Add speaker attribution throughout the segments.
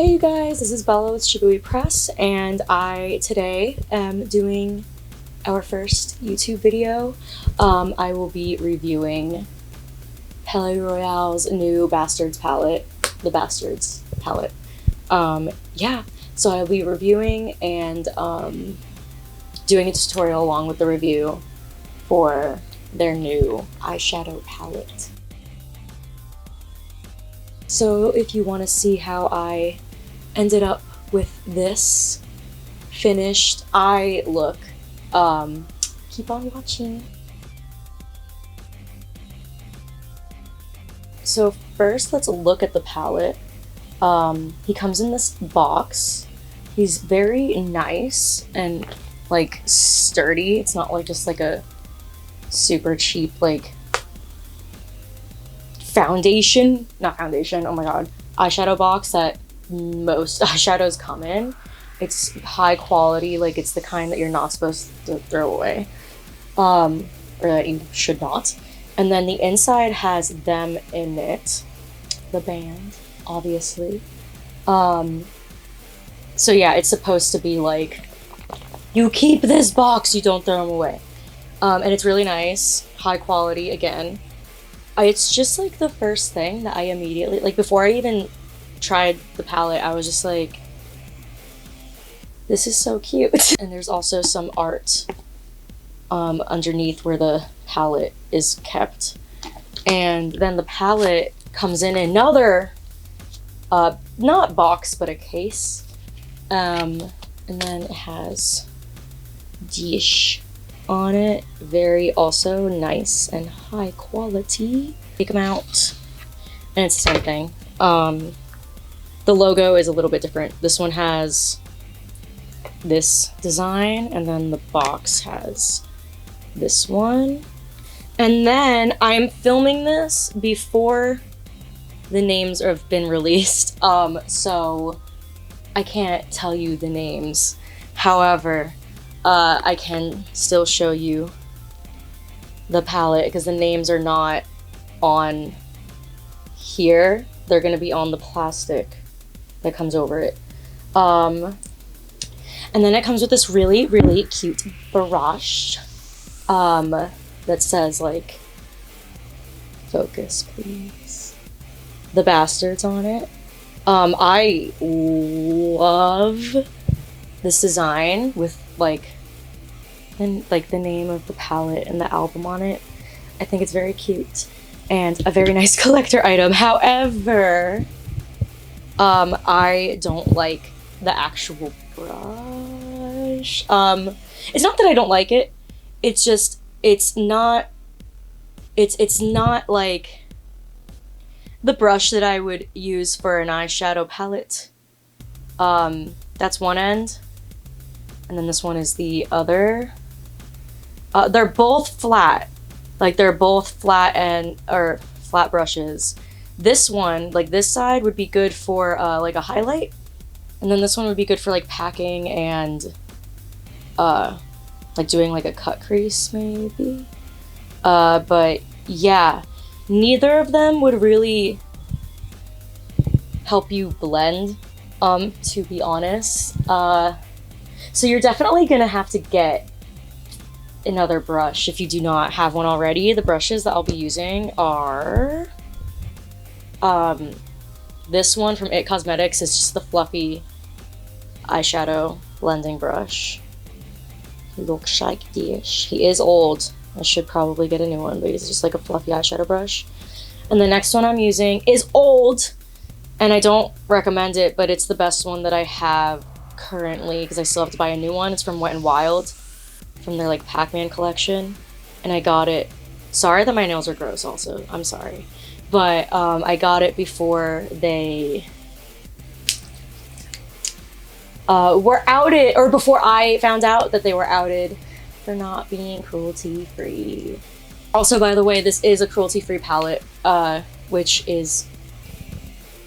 Speaker 1: Hey you guys, this is Bella with Shibui Press, and I today am doing our first YouTube video. I will be reviewing Palaye Royale's new Bastards palette, the Bastards palette. Yeah, so I'll be reviewing and doing a tutorial along with the review for their new eyeshadow palette. So if you want to see how I ended up with this finished eye look, keep on watching. So first, let's look at the palette. He comes in this box. He's very nice and like sturdy. It's not like just like a super cheap like not foundation, oh my god, eyeshadow box that most eyeshadows come in. It's high quality, like it's the kind that you're not supposed to throw away, or that you should not. And then the inside has them in it, the band, obviously. So yeah, it's supposed to be like, you keep this box, you don't throw them away. And it's really nice, high quality again. It's just like the first thing that I immediately, like before I even tried the palette, I was just like, this is so cute. And there's also some art underneath where the palette is kept. And then the palette comes in another, not box, but a case. And then it has dish on it, very also nice and high quality. Take them out and it's the same thing. The logo is a little bit different. This one has this design and then the box has this one. And then I'm filming this before the names have been released, so I can't tell you the names. However, I can still show you the palette because the names are not on here. They're gonna be on the plastic that comes over it. And then it comes with this really, really cute brush that says like, focus please, the Bastards on it. I love this design with like the name of the palette and the album on it. I think it's very cute and a very nice collector item. However, I don't like the actual brush. It's not that I don't like it. It's just it's not like the brush that I would use for an eyeshadow palette. That's one end. And then this one is the other. They're both flat. Like they're both flat or flat brushes. This one, like this side would be good for like a highlight. And then this one would be good for like packing and like doing like a cut crease maybe. But yeah, neither of them would really help you blend, to be honest. So you're definitely gonna have to get another brush if you do not have one already. The brushes that I'll be using are this one from It Cosmetics. It's just the fluffy eyeshadow blending brush. He looks like this. He is old. I should probably get a new one, but it's just like a fluffy eyeshadow brush. And the next one I'm using is old, and I don't recommend it, but it's the best one that I have currently because I still have to buy a new one. It's from Wet n Wild, from their like Pac-Man collection, and I got it. Sorry that my nails are gross also, I'm sorry, but I got it before they were outed, or before I found out that they were outed for not being cruelty free. Also, by the way, this is a cruelty free palette, which is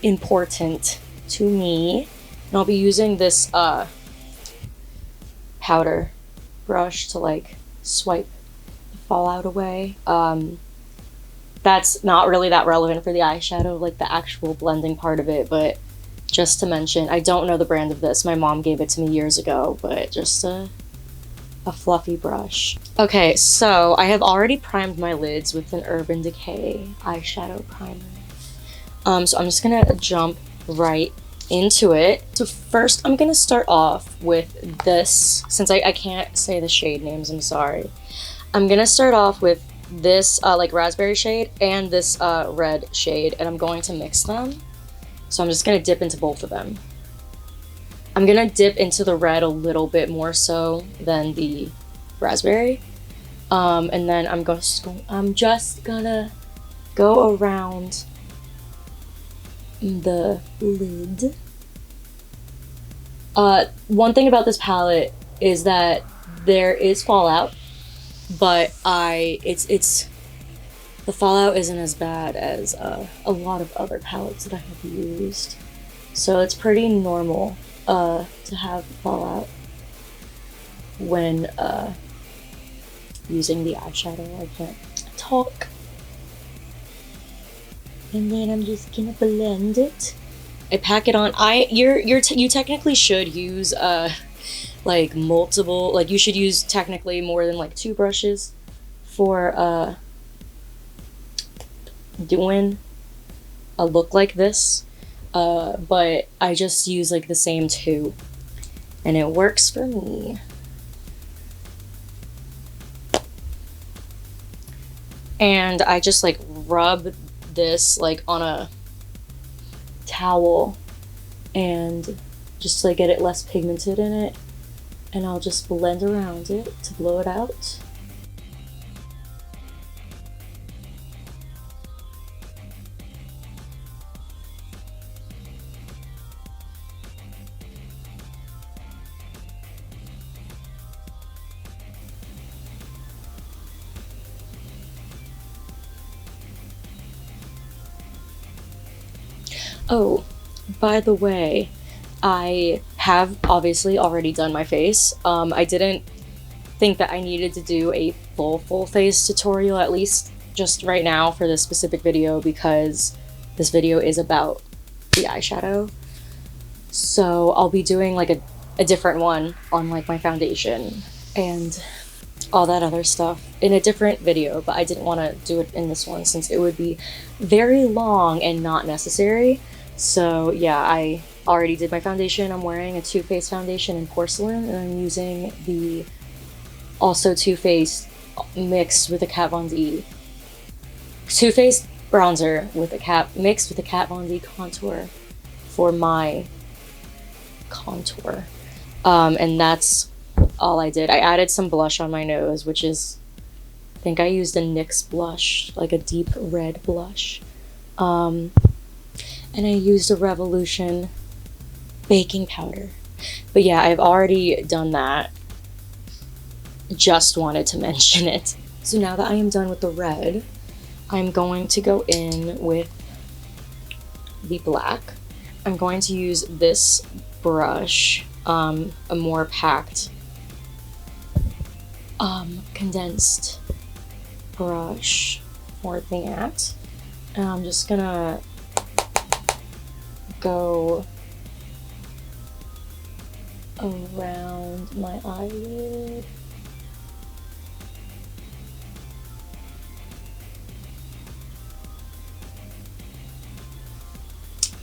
Speaker 1: important to me. And I'll be using this powder brush to like swipe the fallout away. That's not really that relevant for the eyeshadow, like the actual blending part of it, but just to mention. I don't know the brand of this. My mom gave it to me years ago, but just a fluffy brush. Okay, so I have already primed my lids with an Urban Decay eyeshadow primer. So I'm just gonna jump right into it. So first I'm gonna start off with this, since I can't say the shade names, I'm sorry. I'm gonna start off with this like raspberry shade and this red shade, and I'm going to mix them. So I'm just gonna dip into both of them. I'm gonna dip into the red a little bit more so than the raspberry. And then I'm just gonna go around the lid. One thing about this palette is that there is fallout, but the fallout isn't as bad as a lot of other palettes that I have used. So it's pretty normal to have fallout when using the eyeshadow. I can't talk. And then I'm just gonna blend it. I pack it on. You technically should use like multiple, like you should use technically more than like 2 brushes for doing a look like this. But I just use like the same 2 and it works for me. And I just like rub this like on a towel and just like get it less pigmented in it, and I'll just blend around it to blow it out. Oh, by the way, I have obviously already done my face. I didn't think that I needed to do a full face tutorial, at least just right now for this specific video, because this video is about the eyeshadow. So I'll be doing like a different one on like my foundation and all that other stuff in a different video, but I didn't want to do it in this one since it would be very long and not necessary. So yeah, I already did my foundation. I'm wearing a Too Faced foundation in porcelain, and I'm using the also Too Faced mixed with a Kat Von D Too Faced bronzer with a mixed with a Kat Von D contour for my contour. And that's all I did. I added some blush on my nose, which is, I think I used a NYX blush, like a deep red blush. And I used a Revolution baking powder. But yeah, I've already done that. Just wanted to mention it. So now that I am done with the red, I'm going to go in with the black. I'm going to use this brush, a more packed, condensed brush for that. And I'm just gonna go around my eyelid.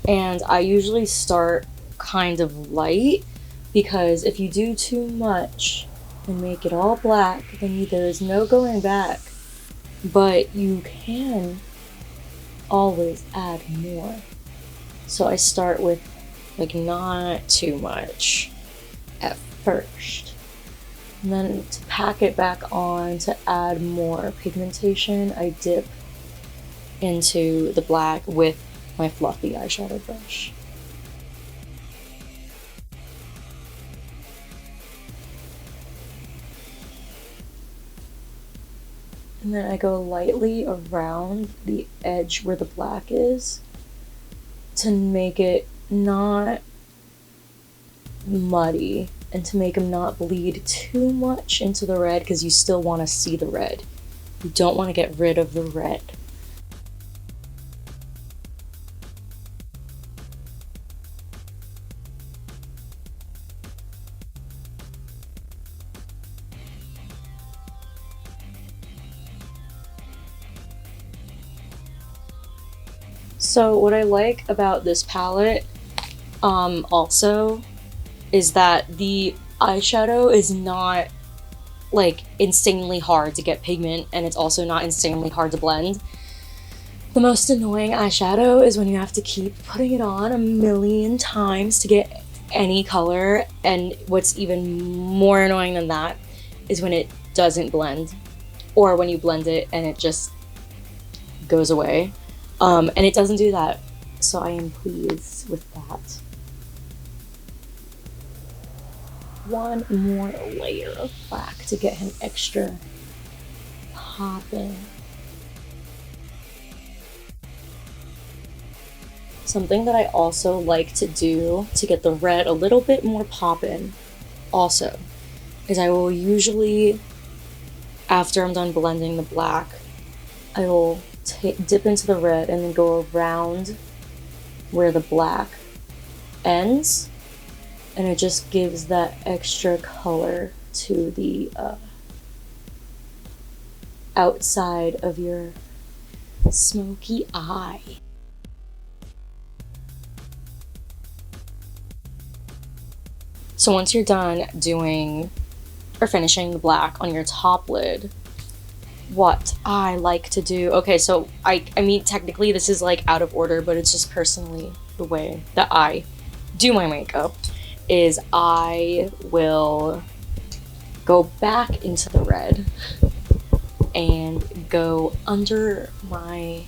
Speaker 1: And I usually start kind of light, because if you do too much and make it all black, then there is no going back. But you can always add more. So I start with like not too much at first. And then to pack it back on to add more pigmentation, I dip into the black with my fluffy eyeshadow brush. And then I go lightly around the edge where the black is to make it not muddy and to make them not bleed too much into the red, because you still want to see the red. You don't want to get rid of the red. So what I like about this palette also is that the eyeshadow is not like insanely hard to get pigment, and it's also not insanely hard to blend. The most annoying eyeshadow is when you have to keep putting it on a million times to get any color, and what's even more annoying than that is when it doesn't blend, or when you blend it and it just goes away. And it doesn't do that, so I am pleased with that. One more layer of black to get him extra poppin'. Something that I also like to do to get the red a little bit more poppin' also is I will usually, after I'm done blending the black, I will dip into the red and then go around where the black ends, and it just gives that extra color to the outside of your smoky eye. So once you're done doing or finishing the black on your top lid, what I like to do, okay, so I mean technically this is like out of order, but it's just personally the way that I do my makeup, is I will go back into the red and go under my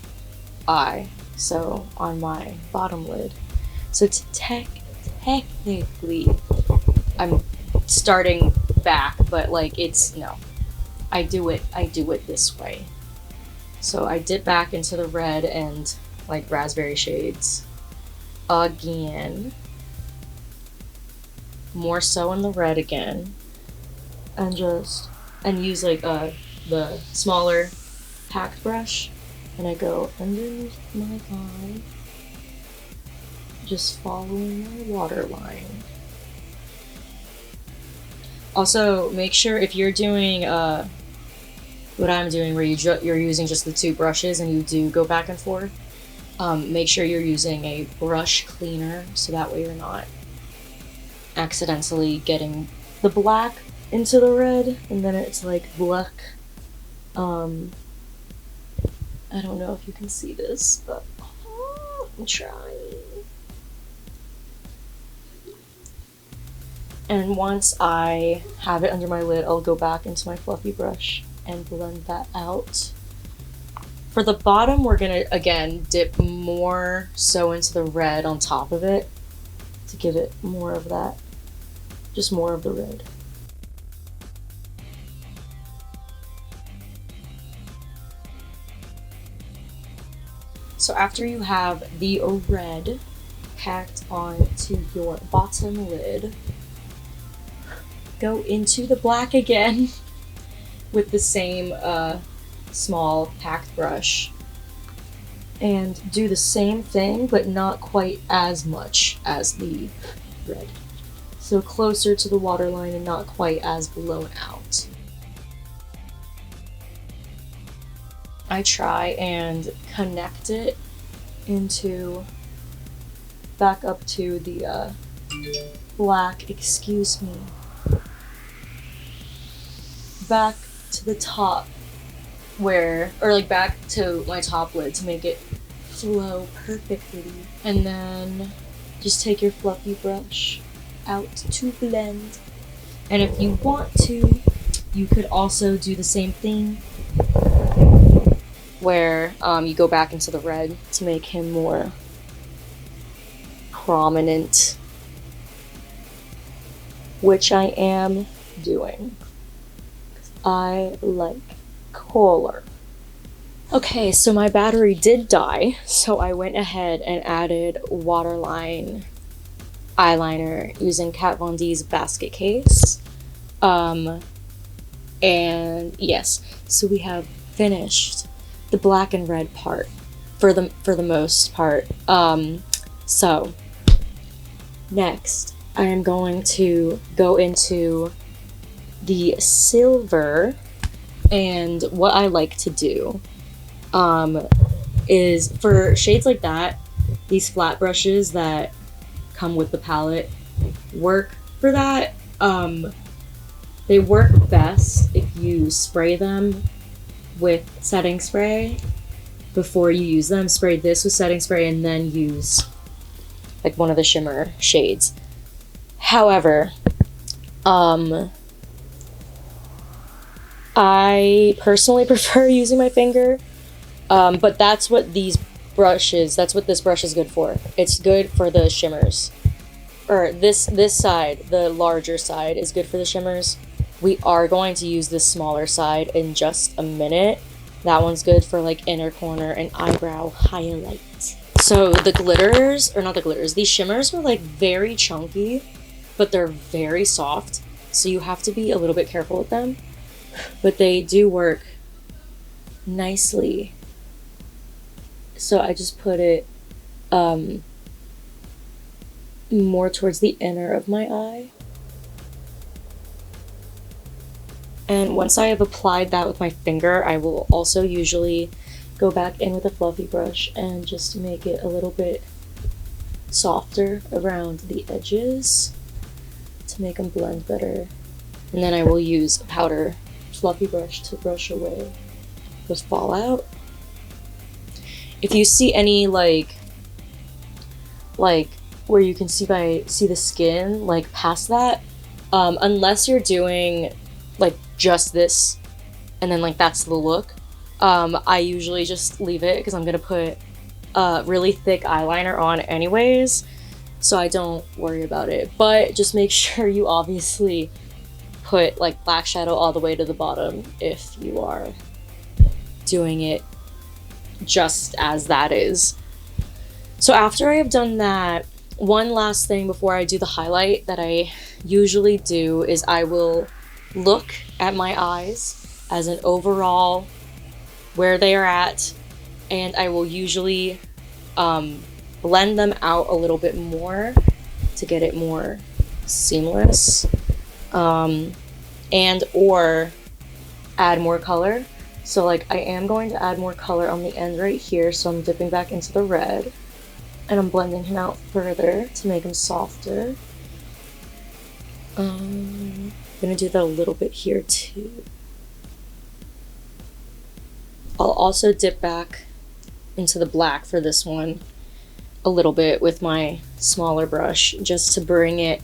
Speaker 1: eye, so on my bottom lid. So to technically I'm starting back, but like it's no. I do it this way. So I dip back into the red and like raspberry shades again. More so in the red again. And use like the smaller packed brush, and I go underneath my eye, just following my waterline. Also, make sure if you're doing what I'm doing, where you're using just the two brushes and you do go back and forth, make sure you're using a brush cleaner so that way you're not accidentally getting the black into the red and then it's like black. I don't know if you can see this, but I'm trying. And once I have it under my lid, I'll go back into my fluffy brush and blend that out. For the bottom, we're gonna, again, dip more so into the red on top of it to give it more of that, just more of the red. So after you have the red packed onto your bottom lid, go into the black again with the same small packed brush and do the same thing, but not quite as much as the red. So closer to the waterline and not quite as blown out. I try and connect it into back up to the black, excuse me, back to the top where, or like back to my top lid to make it flow perfectly. And then just take your fluffy brush out to blend. And if you want to, you could also do the same thing where you go back into the red to make him more prominent, which I am doing. I like color. Okay, so my battery did die, so I went ahead and added waterline eyeliner using Kat Von D's basket case. And yes, so we have finished the black and red part for the most part. So next I am going to go into the silver, and what I like to do is for shades like that, these flat brushes that come with the palette work for that. They work best if you spray them with setting spray before you use them. Spray this with setting spray and then use like one of the shimmer shades. However, I personally prefer using my finger, but that's what this brush is good for. It's good for the shimmers. Or this side, the larger side, is good for the shimmers. We are going to use this smaller side in just a minute. That one's good for like inner corner and eyebrow highlight. So the glitters, or not the glitters, these shimmers were like very chunky, but they're very soft. So you have to be a little bit careful with them. But they do work nicely. So I just put it more towards the inner of my eye. And once I have applied that with my finger, I will also usually go back in with a fluffy brush and just make it a little bit softer around the edges to make them blend better. And then I will use a powder fluffy brush to brush away the fallout. If you see any like where you can see the skin like past that, unless you're doing like just this and then like that's the look, I usually just leave it because I'm gonna put really thick eyeliner on anyways, so I don't worry about it. But just make sure you obviously put like black shadow all the way to the bottom if you are doing it just as that is. So after I have done that, one last thing before I do the highlight that I usually do is I will look at my eyes as an overall where they are at, and I will usually blend them out a little bit more to get it more seamless, and or add more color. So like I am going to add more color on the end right here, so I'm dipping back into the red and I'm blending him out further to make him softer. I'm gonna do that a little bit here too. I'll also dip back into the black for this one a little bit with my smaller brush just to bring it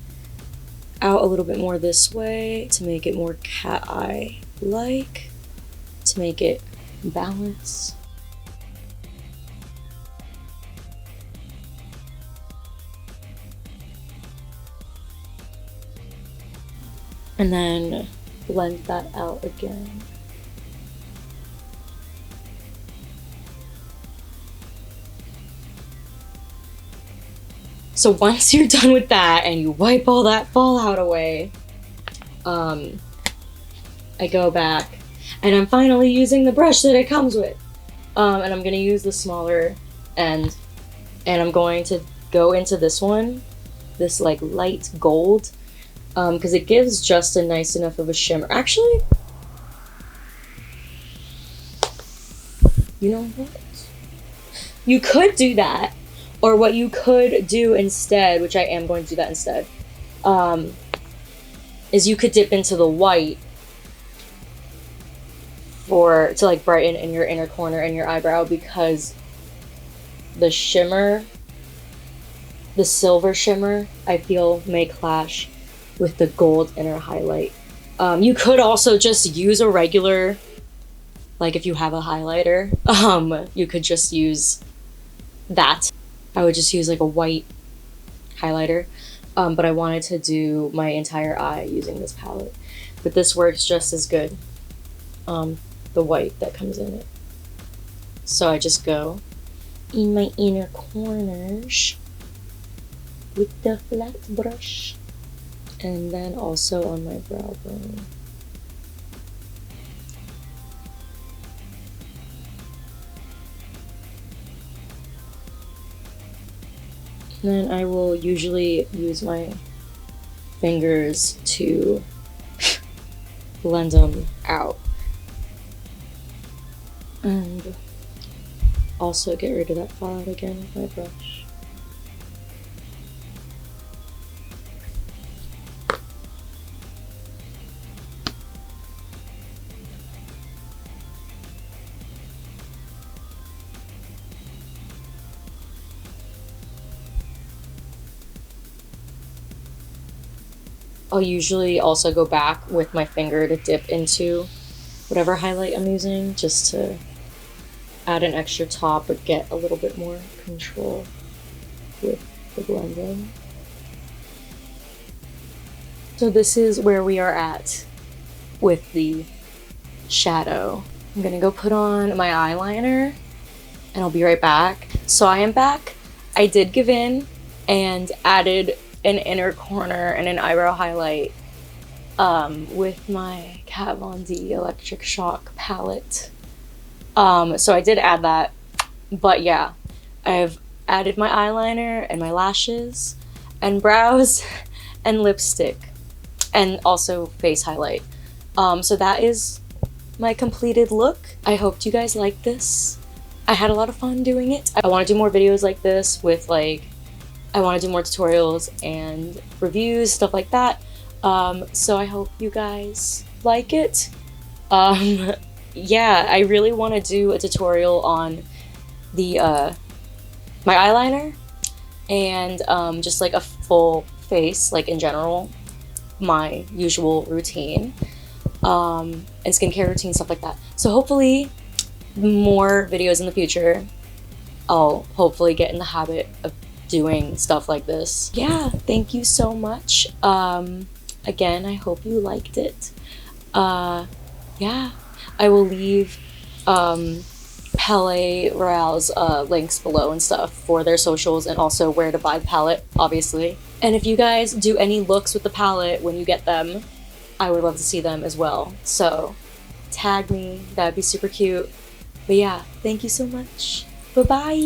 Speaker 1: out a little bit more this way to make it more cat eye like, to make it balance. And then blend that out again. So once you're done with that and you wipe all that fallout away, I go back and I'm finally using the brush that it comes with. And I'm gonna use the smaller end, and I'm going to go into this one, this like light gold, because it gives just a nice enough of a shimmer. Actually, you know what? You could do that, or what you could do instead, which I am going to do that instead, is you could dip into the white to like brighten in your inner corner and your eyebrow, because the shimmer, the silver shimmer, I feel may clash with the gold inner highlight. You could also just use a regular, like if you have a highlighter, you could just use that. I would just use like a white highlighter, but I wanted to do my entire eye using this palette. But this works just as good, the white that comes in it. So I just go in my inner corners with the flat brush, and then also on my brow bone. Then I will usually use my fingers to blend them out. And also get rid of that fallout again with my brush. I'll usually also go back with my finger to dip into whatever highlight I'm using, just to add an extra top but get a little bit more control with the blending. So this is where we are at with the shadow. I'm gonna go put on my eyeliner and I'll be right back. So I am back. I did give in and added an inner corner and an eyebrow highlight with my Kat Von D Electric Shock palette. So I did add that, but yeah, I've added my eyeliner and my lashes and brows and lipstick and also face highlight. So that is my completed look. I hoped you guys liked this. I had a lot of fun doing it. I want to do more videos like this with I want to do more tutorials and reviews, stuff like that. So I hope you guys like it. Yeah, I really want to do a tutorial on the my eyeliner and just like a full face, like in general, my usual routine, and skincare routine, stuff like that. So hopefully more videos in the future. I'll hopefully get in the habit of doing stuff like this. Yeah, thank you so much. Again, I hope you liked it. Yeah, I will leave Palaye Royale's links below and stuff for their socials, and also where to buy the palette, obviously. And if you guys do any looks with the palette when you get them, I would love to see them as well. So tag me, that'd be super cute. But yeah, thank you so much. Bye-bye.